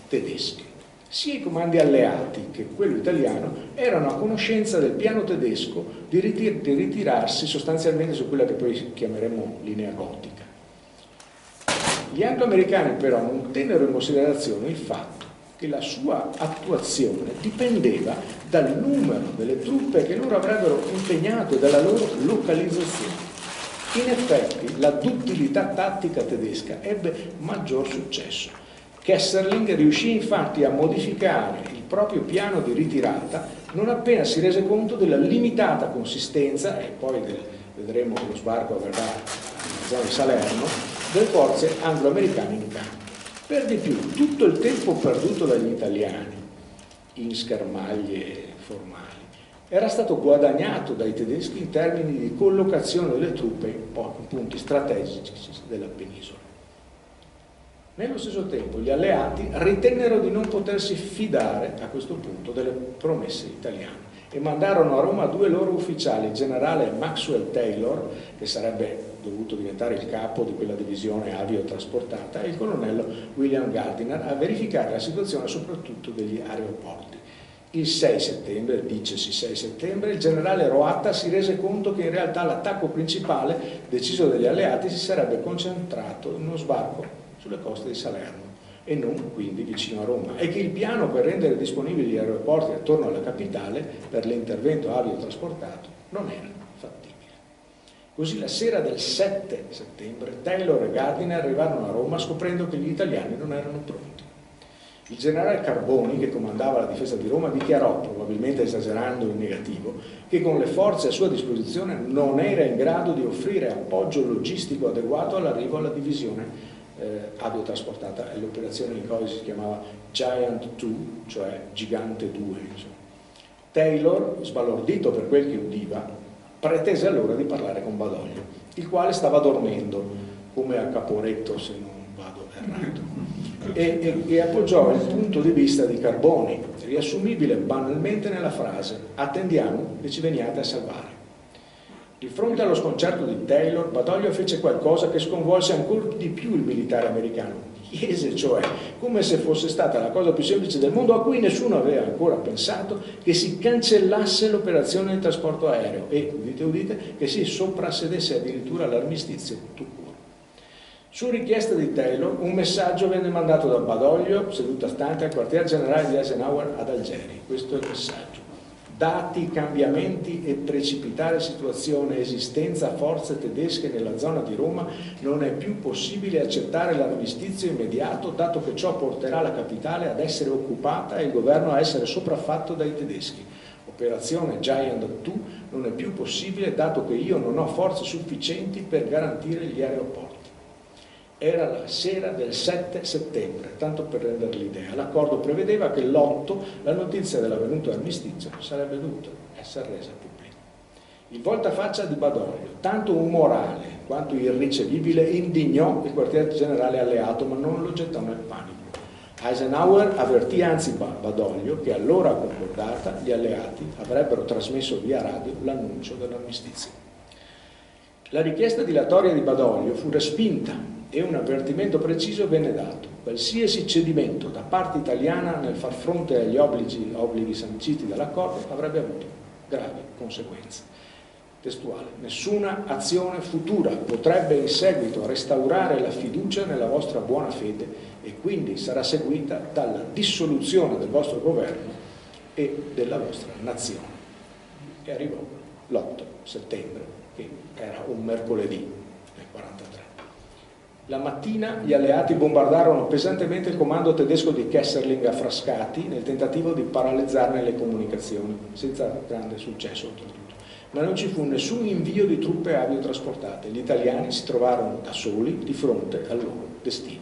Speaker 1: tedesche. Sia i comandi alleati che quello italiano erano a conoscenza del piano tedesco di ritirarsi sostanzialmente su quella che poi chiameremo linea gotica. Gli anglo-americani però non tennero in considerazione il fatto che la sua attuazione dipendeva dal numero delle truppe che loro avrebbero impegnato e dalla loro localizzazione. In effetti la duttilità tattica tedesca ebbe maggior successo. Kesserling riuscì infatti a modificare il proprio piano di ritirata non appena si rese conto della limitata consistenza, e poi vedremo che lo sbarco avverrà nella zona di Salerno, delle forze anglo-americane in campo. Per di più, tutto il tempo perduto dagli italiani in schermaglie formali era stato guadagnato dai tedeschi in termini di collocazione delle truppe in punti strategici della penisola. Nello stesso tempo gli alleati ritennero di non potersi fidare a questo punto delle promesse italiane e mandarono a Roma 2 loro ufficiali, il generale Maxwell Taylor, che sarebbe dovuto diventare il capo di quella divisione aviotrasportata, e il colonnello William Gardiner, a verificare la situazione soprattutto degli aeroporti. Il 6 settembre, dicesi 6 settembre, il generale Roatta si rese conto che in realtà l'attacco principale deciso dagli alleati si sarebbe concentrato in uno sbarco sulle coste di Salerno e non quindi vicino a Roma, e che il piano per rendere disponibili gli aeroporti attorno alla capitale per l'intervento aviotrasportato non era fattibile. Così la sera del 7 settembre Taylor e Gardiner arrivarono a Roma scoprendo che gli italiani non erano pronti. Il generale Carboni, che comandava la difesa di Roma, dichiarò, probabilmente esagerando in negativo, che con le forze a sua disposizione non era in grado di offrire appoggio logistico adeguato all'arrivo alla divisione aviotrasportata, e l'operazione in cui si chiamava Giant 2, cioè Gigante 2. Insomma. Taylor, sbalordito per quel che udiva, pretese allora di parlare con Badoglio, il quale stava dormendo, come a Caporetto se non vado errato, e appoggiò il punto di vista di Carboni, riassumibile banalmente nella frase: attendiamo che ci veniate a salvare. Di fronte allo sconcerto di Taylor, Badoglio fece qualcosa che sconvolse ancora di più il militare americano. Chiese, cioè, come se fosse stata la cosa più semplice del mondo, a cui nessuno aveva ancora pensato, che si cancellasse l'operazione di trasporto aereo e, udite udite, che si soprassedesse addirittura all'armistizio tutto. Su richiesta di Taylor, un messaggio venne mandato da Badoglio, seduta stante, al quartier generale di Eisenhower ad Algeri. Questo è il messaggio. Dati i cambiamenti e precipitare situazione, esistenza forze tedesche nella zona di Roma, non è più possibile accettare l'armistizio immediato, dato che ciò porterà la capitale ad essere occupata e il governo a essere sopraffatto dai tedeschi. Operazione Giant 2 non è più possibile, dato che io non ho forze sufficienti per garantire gli aeroporti. Era la sera del 7 settembre, tanto per rendere l'idea. L'accordo prevedeva che l'8 la notizia dell'avvenuto armistizio sarebbe dovuta essere resa pubblica. Il voltafaccia di Badoglio, tanto umorale quanto irricevibile, indignò il quartier generale alleato, ma non lo gettò nel panico. Eisenhower avvertì anzi Badoglio che all'ora concordata gli alleati avrebbero trasmesso via radio l'annuncio dell'armistizio. La richiesta dilatoria di Badoglio fu respinta e un avvertimento preciso venne dato: qualsiasi cedimento da parte italiana nel far fronte agli obblighi sanciti dall'accordo avrebbe avuto gravi conseguenze. Testuale: nessuna azione futura potrebbe in seguito restaurare la fiducia nella vostra buona fede e quindi sarà seguita dalla dissoluzione del vostro governo e della vostra nazione. E arrivò l'8 settembre, che era un mercoledì nel 1943. La mattina gli alleati bombardarono pesantemente il comando tedesco di Kesserling a Frascati nel tentativo di paralizzarne le comunicazioni, senza grande successo oltretutto. Ma non ci fu nessun invio di truppe aviotrasportate. Gli italiani si trovarono da soli di fronte al loro destino.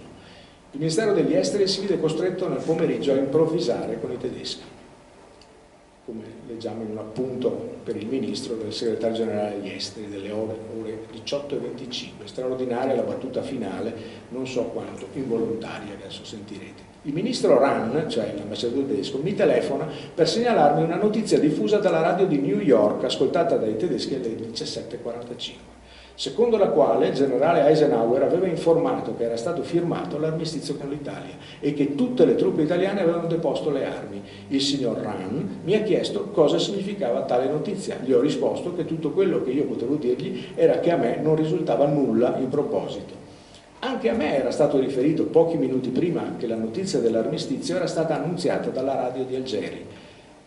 Speaker 1: Il Ministero degli Esteri si vide costretto nel pomeriggio a improvvisare con i tedeschi, come leggiamo in un appunto per il ministro del segretario generale degli esteri delle ore 18:25. Straordinaria la battuta finale, non so quanto involontaria, adesso sentirete. Il ministro Rahn, cioè l'ambasciatore tedesco, mi telefona per segnalarmi una notizia diffusa dalla radio di New York, ascoltata dai tedeschi alle 17:45. Secondo la quale il generale Eisenhower aveva informato che era stato firmato l'armistizio con l'Italia e che tutte le truppe italiane avevano deposto le armi. Il signor Rahn mi ha chiesto cosa significava tale notizia. Gli ho risposto che tutto quello che io potevo dirgli era che a me non risultava nulla in proposito. Anche a me era stato riferito pochi minuti prima che la notizia dell'armistizio era stata annunziata dalla radio di Algeri.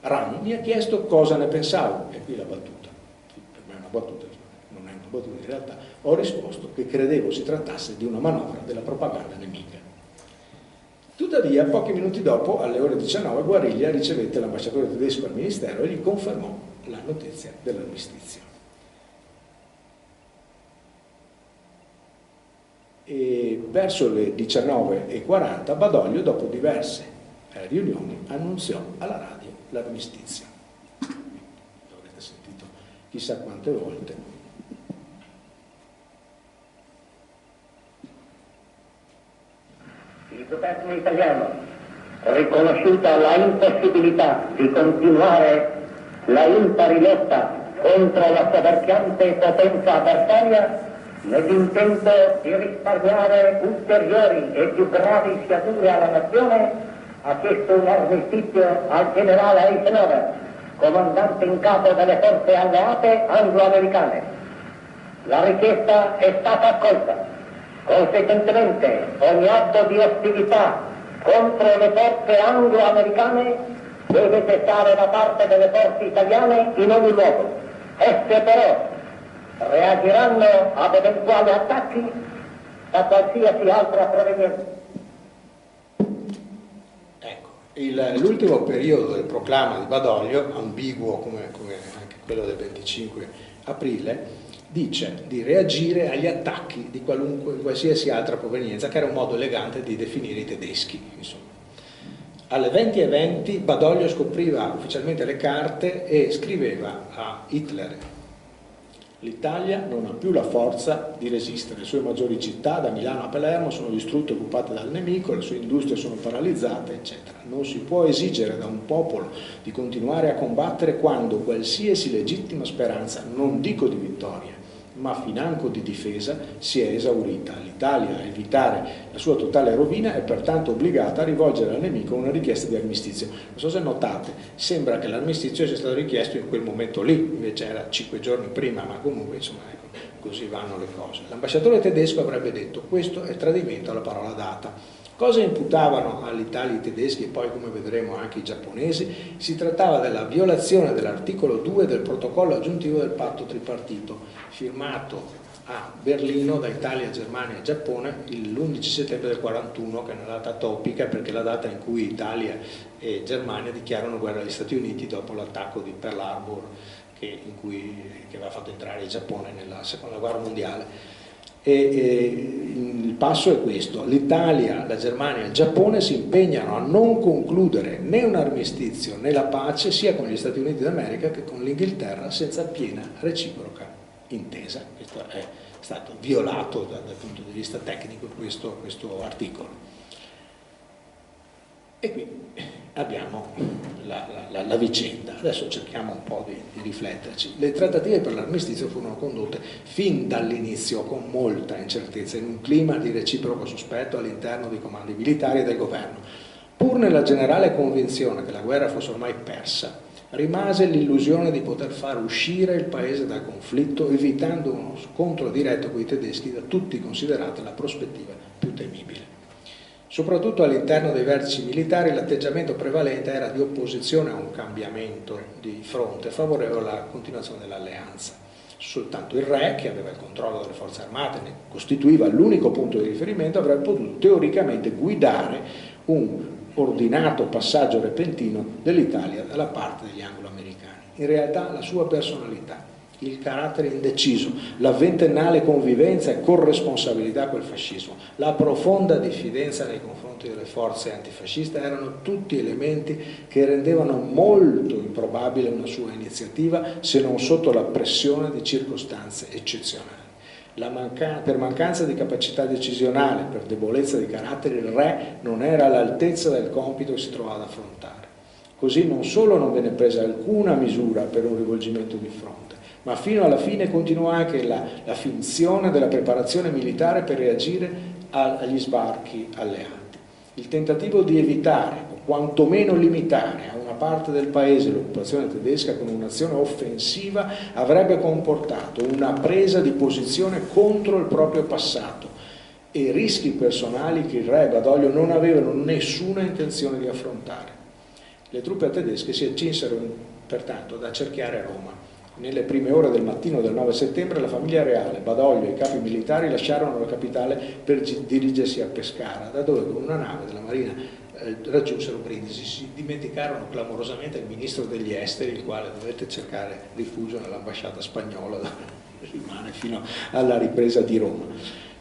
Speaker 1: Rahn mi ha chiesto cosa ne pensavo, e qui la battuta, per me è una battuta, non è una battuta in realtà, ho risposto che credevo si trattasse di una manovra della propaganda nemica. Tuttavia, pochi minuti dopo, alle ore 19, Guariglia ricevette l'ambasciatore tedesco al ministero e gli confermò la notizia dell'armistizio. E verso le 19:40 Badoglio, dopo diverse riunioni, annunziò alla radio l'armistizio. L'avrete sentito chissà quante volte.
Speaker 3: Il governo italiano, riconosciuta la impossibilità di continuare la impari lotta contro la soverchiante potenza avversaria, nell'intento di risparmiare ulteriori e più gravi sciagure alla nazione, ha chiesto un armistizio al generale Eisenhower, comandante in capo delle forze alleate anglo-americane. La richiesta è stata accolta. Conseguentemente, ogni atto di ostilità contro le forze anglo-americane deve cessare da parte delle forze italiane in ogni luogo. Esse però reagiranno ad eventuali attacchi da qualsiasi altra provenienza.
Speaker 1: Ecco, l'ultimo periodo del proclama di Badoglio, ambiguo come anche quello del 25 aprile, dice di reagire agli attacchi di qualsiasi altra provenienza, che era un modo elegante di definire i tedeschi, insomma. Alle 20:20 Badoglio scopriva ufficialmente le carte e scriveva a Hitler: l'Italia non ha più la forza di resistere, le sue maggiori città, da Milano a Palermo, sono distrutte e occupate dal nemico, le sue industrie sono paralizzate, eccetera. Non si può esigere da un popolo di continuare a combattere quando qualsiasi legittima speranza, non dico di vittoria, ma financo di difesa, si è esaurita. L'Italia, a evitare la sua totale rovina, è pertanto obbligata a rivolgere al nemico una richiesta di armistizio. Non so se notate, sembra che l'armistizio sia stato richiesto in quel momento lì, invece era 5 giorni prima, ma comunque insomma ecco, così vanno le cose. L'ambasciatore tedesco avrebbe detto: questo è tradimento alla parola data. Cosa imputavano all'Italia i tedeschi e poi, come vedremo, anche i giapponesi? Si trattava della violazione dell'articolo 2 del protocollo aggiuntivo del patto tripartito, firmato a Berlino da Italia, Germania e Giappone l'11 settembre del 41, che è una data topica perché è la data in cui Italia e Germania dichiarano guerra agli Stati Uniti dopo l'attacco di Pearl Harbor che aveva fatto entrare il Giappone nella seconda guerra mondiale. Il passo è questo: l'Italia, la Germania e il Giappone si impegnano a non concludere né un armistizio né la pace sia con gli Stati Uniti d'America che con l'Inghilterra senza piena reciproca intesa. Questo è stato violato dal punto di vista tecnico questo articolo. E qui abbiamo la vicenda. Adesso cerchiamo un po' di rifletterci. Le trattative per l'armistizio furono condotte fin dall'inizio con molta incertezza, in un clima di reciproco sospetto all'interno dei comandi militari e del governo. Pur nella generale convinzione che la guerra fosse ormai persa, rimase l'illusione di poter far uscire il paese dal conflitto, evitando uno scontro diretto con i tedeschi, da tutti considerata la prospettiva più temibile. Soprattutto all'interno dei vertici militari l'atteggiamento prevalente era di opposizione a un cambiamento di fronte favorevole alla continuazione dell'alleanza. Soltanto il re, che aveva il controllo delle forze armate, ne costituiva l'unico punto di riferimento, avrebbe potuto teoricamente guidare un ordinato passaggio repentino dell'Italia dalla parte degli anglo-americani. In realtà la sua personalità, il carattere indeciso, la ventennale convivenza e corresponsabilità col fascismo, la profonda diffidenza nei confronti delle forze antifasciste erano tutti elementi che rendevano molto improbabile una sua iniziativa, se non sotto la pressione di circostanze eccezionali. Per mancanza di capacità decisionale, per debolezza di carattere, il re non era all'altezza del compito che si trovava ad affrontare. Così non solo non venne presa alcuna misura per un rivolgimento di fronte, ma fino alla fine continuò anche la finzione della preparazione militare per reagire agli sbarchi alleati. Il tentativo di evitare, o quantomeno limitare, a una parte del paese l'occupazione tedesca con un'azione offensiva avrebbe comportato una presa di posizione contro il proprio passato e rischi personali che il re e Badoglio non avevano nessuna intenzione di affrontare. Le truppe tedesche si accinsero pertanto ad accerchiare Roma.
Speaker 4: Nelle prime ore del mattino del 9 settembre la famiglia reale, Badoglio e i capi militari lasciarono la capitale per dirigersi a Pescara, da dove con una nave della Marina raggiunsero Brindisi. Si dimenticarono clamorosamente il ministro degli esteri, il quale dovette cercare rifugio nell'ambasciata spagnola, dove rimane fino alla ripresa di Roma.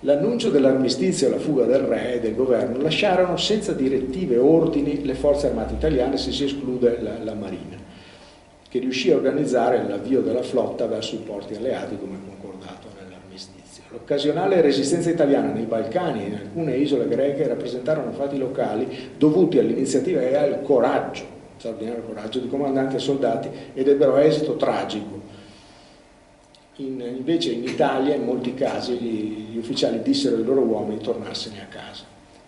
Speaker 4: L'annuncio dell'armistizio e la fuga del re e del governo lasciarono senza direttive o ordini le forze armate italiane, se si esclude la Marina, che riuscì a organizzare l'avvio della flotta verso i porti alleati come concordato nell'armistizio. L'occasionale resistenza italiana nei Balcani e in alcune isole greche rappresentarono fatti locali dovuti all'iniziativa e al coraggio, straordinario coraggio, di comandanti e soldati, ed ebbero esito tragico. Invece in Italia in molti casi gli ufficiali dissero ai loro uomini di tornarsene a casa.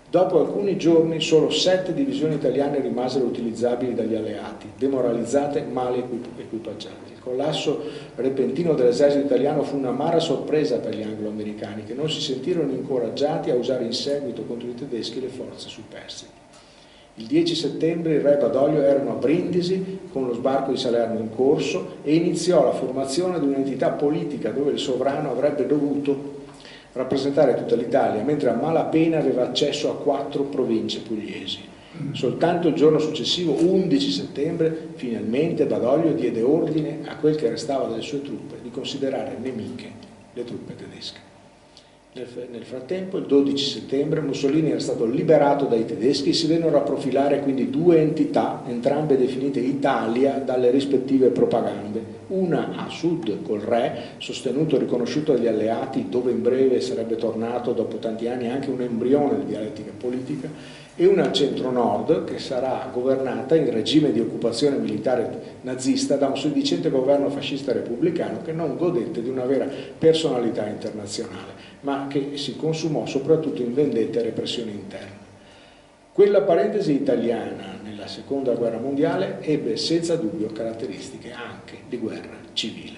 Speaker 4: Dopo alcuni giorni solo 7 divisioni italiane rimasero utilizzabili dagli alleati, demoralizzate, male equipaggiate. Il collasso repentino dell'esercito italiano fu un'amara sorpresa per gli anglo-americani, che non si sentirono incoraggiati a usare in seguito contro i tedeschi le forze superstiti. Il 10 settembre il re e Badoglio erano a Brindisi con lo sbarco di Salerno in corso e iniziò la formazione di un'entità politica dove il sovrano avrebbe dovuto rappresentare tutta l'Italia, mentre a malapena aveva accesso a 4 province pugliesi. Soltanto il giorno successivo, 11 settembre, finalmente Badoglio diede ordine a quel che restava delle sue truppe di considerare nemiche le truppe tedesche. Nel frattempo, il 12 settembre, Mussolini era stato liberato dai tedeschi e si vennero a profilare quindi 2 entità, entrambe definite Italia dalle rispettive propagande. Una a sud col re, sostenuto e riconosciuto dagli alleati, dove in breve sarebbe tornato dopo tanti anni anche un embrione di dialettica politica, e una al centro-nord che sarà governata in regime di occupazione militare nazista da un sedicente governo fascista repubblicano che non godette di una vera personalità internazionale, ma che si consumò soprattutto in vendette e repressioni interne. Quella parentesi italiana nella seconda guerra mondiale ebbe senza dubbio caratteristiche anche di guerra civile.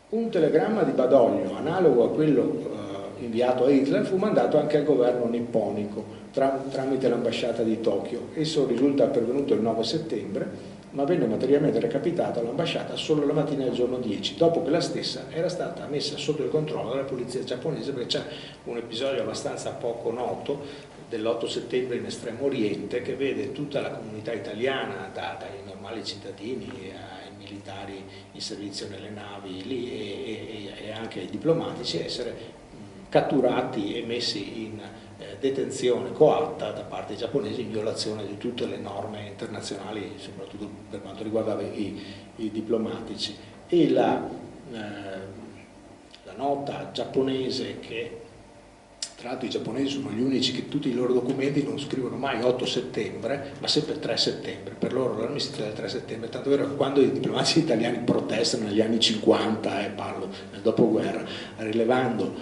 Speaker 4: Un telegramma di Badoglio, analogo a quello inviato a Hitler, fu mandato anche al governo nipponico tramite l'ambasciata di Tokyo. Esso risulta pervenuto il 9 settembre, ma venne materialmente recapitato all'ambasciata solo la mattina del giorno 10, dopo che la stessa era stata messa sotto il controllo della polizia giapponese, perché c'è un episodio abbastanza poco noto dell'8 settembre in Estremo Oriente che vede tutta la comunità italiana, dai normali cittadini ai militari in servizio nelle navi lì e anche ai diplomatici, essere catturati e messi in detenzione coatta da parte dei giapponesi in violazione di tutte le norme internazionali, soprattutto per quanto riguardava i diplomatici. E la nota giapponese, che tra l'altro i giapponesi sono gli unici che tutti i loro documenti non scrivono mai 8 settembre, ma sempre 3 settembre, per loro l'armistizio è il 3 settembre, tanto vero che quando i diplomatici italiani protestano negli anni 50, parlo nel dopoguerra, rilevando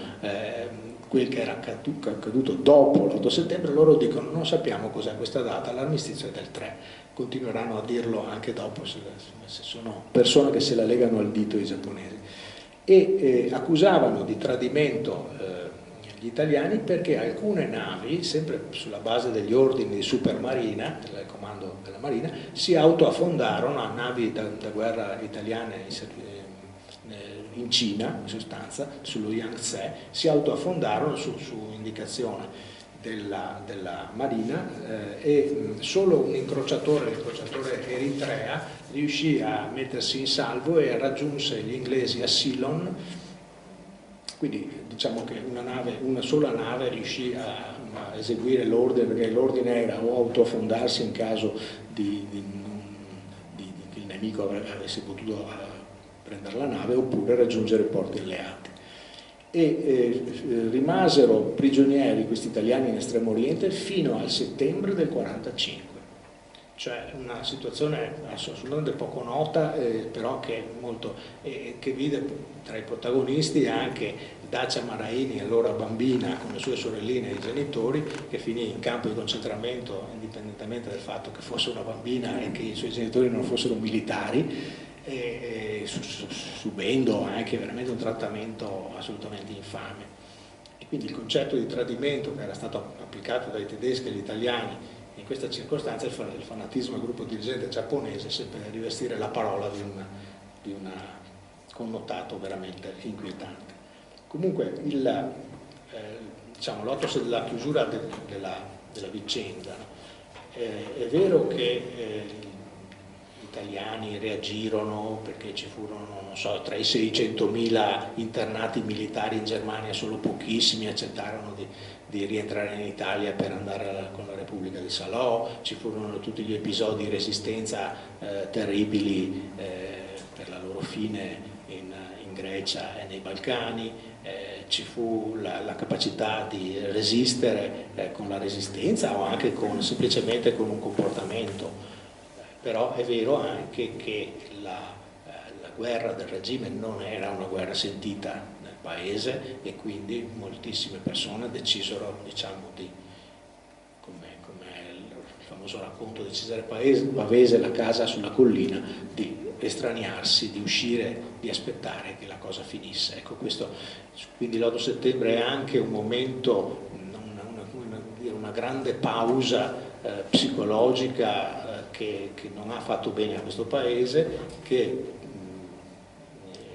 Speaker 4: quel che era accaduto dopo l'8 settembre, loro dicono non sappiamo cos'è questa data, l'armistizio è del 3, continueranno a dirlo anche dopo se sono persone che se la legano al dito i giapponesi. E accusavano di tradimento gli italiani perché alcune navi, sempre sulla base degli ordini di Supermarina, del comando della Marina, si autoaffondarono a navi da guerra italiane in Cina, in sostanza, sullo Yangtze, si autoaffondarono su indicazione della Marina e solo un incrociatore, l'intrecciatore Eritrea, riuscì a mettersi in salvo e raggiunse gli inglesi a Ceylon. Quindi diciamo che una sola nave riuscì a eseguire l'ordine, perché l'ordine era o autoaffondarsi in caso che il nemico avesse potuto prendere la nave, oppure raggiungere i porti alleati. Rimasero prigionieri questi italiani in Estremo Oriente fino al settembre del 45. Cioè una situazione assolutamente poco nota, però che vide tra i protagonisti anche Dacia Maraini, allora bambina, con le sue sorelline e i genitori, che finì in campo di concentramento indipendentemente dal fatto che fosse una bambina e che i suoi genitori non fossero militari, subendo anche veramente un trattamento assolutamente infame. E quindi il concetto di tradimento che era stato applicato dai tedeschi agli italiani in questa circostanza, il fanatismo del gruppo dirigente giapponese seppe rivestire la parola di una
Speaker 1: connotato veramente inquietante. Comunque diciamo, la chiusura della vicenda, è vero che gli italiani reagirono perché ci furono, non so, tra i 600.000 internati militari in Germania, solo pochissimi accettarono di rientrare in Italia per andare con la Repubblica di Salò, ci furono tutti gli episodi di resistenza terribili per la loro fine in Grecia e nei Balcani, ci fu la capacità di resistere con la resistenza o anche semplicemente con un comportamento. Però è vero anche che la guerra del regime non era una guerra sentita nel paese e quindi moltissime persone decisero, diciamo, come il famoso racconto di Cesare Pavese, La casa sulla collina, di estraniarsi, di uscire, di aspettare che la cosa finisse. Ecco, quindi l'8 settembre è anche un momento, una grande pausa psicologica che non ha fatto bene a questo paese, che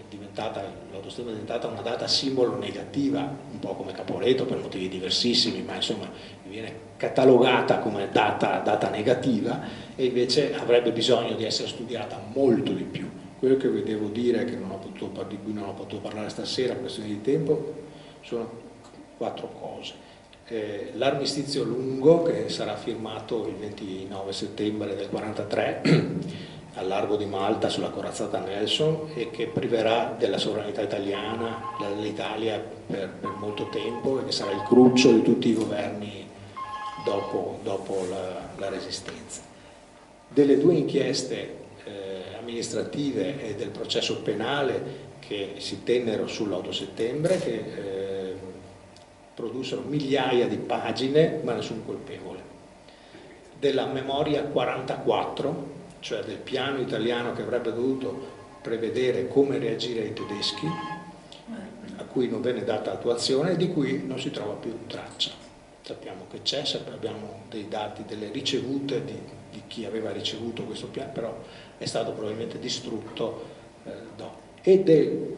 Speaker 1: l'8 settembre è diventata una data simbolo negativa, un po' come Caporetto per motivi diversissimi, ma insomma viene catalogata come data negativa, e invece avrebbe bisogno di essere studiata molto di più. Quello che vi devo dire, di cui non ho potuto parlare stasera per questione di tempo, sono 4 cose. L'armistizio lungo, che sarà firmato il 29 settembre del 1943 al largo di Malta sulla corazzata Nelson, e che priverà della sovranità italiana l'Italia per molto tempo, e che sarà il cruccio di tutti i governi dopo la Resistenza. Delle 2 inchieste amministrative e del processo penale che si tennero sull'8 settembre, che produssero migliaia di pagine ma nessun colpevole. Della memoria 44, cioè del piano italiano che avrebbe dovuto prevedere come reagire ai tedeschi, a cui non venne data attuazione e di cui non si trova più traccia. Sappiamo che c'è, abbiamo dei dati, delle ricevute di chi aveva ricevuto questo piano, però è stato probabilmente distrutto che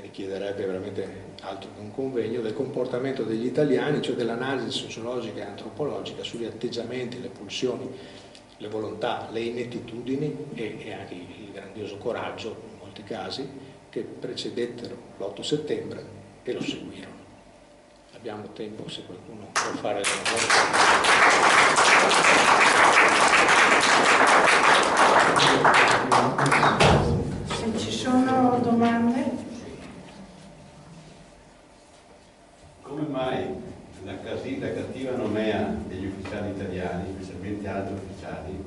Speaker 1: richiederebbe veramente altro che un convegno, del comportamento degli italiani, cioè dell'analisi sociologica e antropologica sugli atteggiamenti, le pulsioni, le volontà, le inettitudini e anche il grandioso coraggio, in molti casi, che precedettero l'8 settembre e lo seguirono. Abbiamo tempo, se qualcuno può fare delle cose.
Speaker 5: Se ci sono domande?
Speaker 6: Come mai la cattiva nomea degli ufficiali italiani, specialmente altri ufficiali,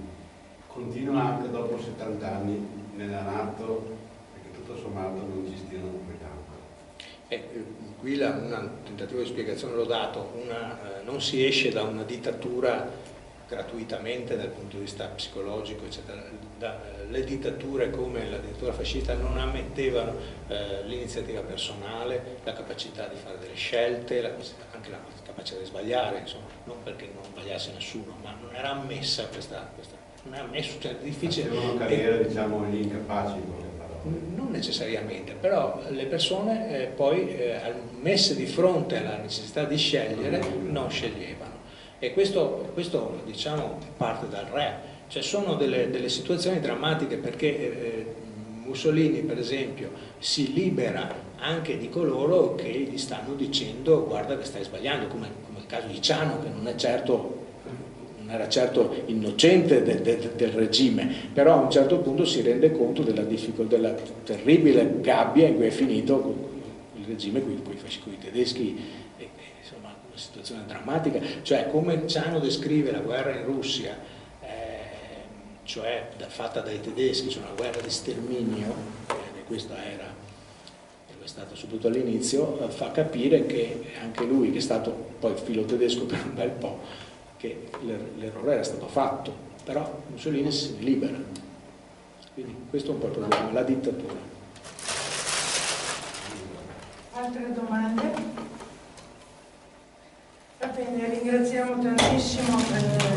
Speaker 6: continua anche dopo 70 anni nella NATO, perché tutto sommato non ci stiano quei campi?
Speaker 1: Qui un tentativo di spiegazione l'ho dato, non si esce da una dittatura gratuitamente dal punto di vista psicologico, eccetera. Le dittature come la dittatura fascista non ammettevano l'iniziativa personale, la capacità di fare delle scelte, anche la capacità di sbagliare, insomma, non perché non sbagliasse nessuno, ma non era ammessa questa non è ammesso, cioè è difficile.
Speaker 6: Facevano carriera, diciamo, gli incapaci, con le parole.
Speaker 1: Non necessariamente, però le persone poi messe di fronte alla necessità di scegliere non sceglievano. E questo diciamo parte dal re, cioè sono delle situazioni drammatiche, perché Mussolini per esempio si libera anche di coloro che gli stanno dicendo guarda che stai sbagliando, come il caso di Ciano, che non era certo innocente del regime, però a un certo punto si rende conto della terribile gabbia in cui è finito il regime con i tedeschi. Una situazione drammatica, cioè come Ciano descrive la guerra in Russia, cioè fatta dai tedeschi, cioè una guerra di sterminio, e questa è stata subito all'inizio, fa capire che anche lui, che è stato poi filo tedesco per un bel po', che l'errore era stato fatto, però Mussolini se ne libera. Quindi questo è un po' il problema, la dittatura.
Speaker 5: Altre domande? Va bene, ringraziamo tantissimo per